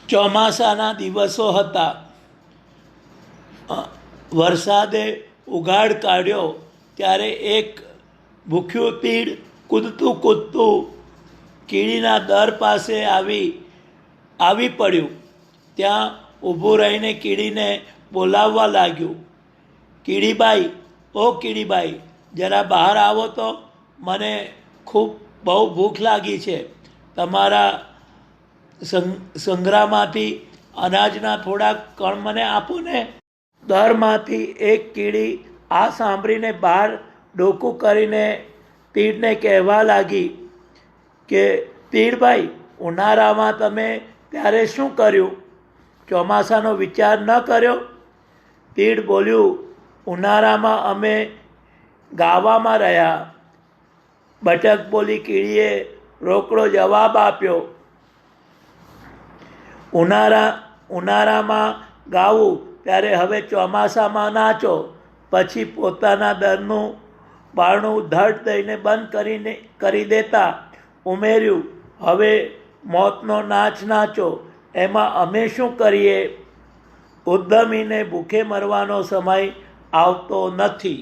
ચોમાસાના દિવસો હતા. વરસાદે ઉઘાડ કાઢ્યો ત્યારે એક ભૂખ્યું તીડ કૂદતું કૂદતું કીડીના દર પાસે આવી પડ્યું. ત્યાં ઊભું રહીને કીડીને બોલાવવા લાગ્યું, કીડીબાઈ, ઓ કીડીબાઈ, જરા બહાર આવો તો, મને બહુ ભૂખ લાગી છે. તમારા સંગ્રહમાંથી અનાજના થોડાક કણ મને આપો ને. દરમાંથી એક કીડી આ સાંભળીને બહાર ડોકું કરીને તીડને કહેવા લાગી કે તીડભાઈ, ઉનાળામાં તમે ત્યારે શું કર્યું? ચોમાસાનો વિચાર ન કર્યો? તીડ બોલ્યું, ઉનાળામાં અમે ગાવામાં રહ્યા. બટક બોલી કીડીએ રોકડો જવાબ આપ્યો. ઉનાળામાં ગાવું ત્યારે હવે ચોમાસામાં નાચો. પછી પોતાના દરનું બારણું ધડ દઈને બંધ કરી દેતા ઉમેર્યું, હવે મોતનો નાચ નાચો, એમાં અમે શું કરીએ? ઉદ્યમીને ભૂખે મરવાનો સમય આવતો નથી.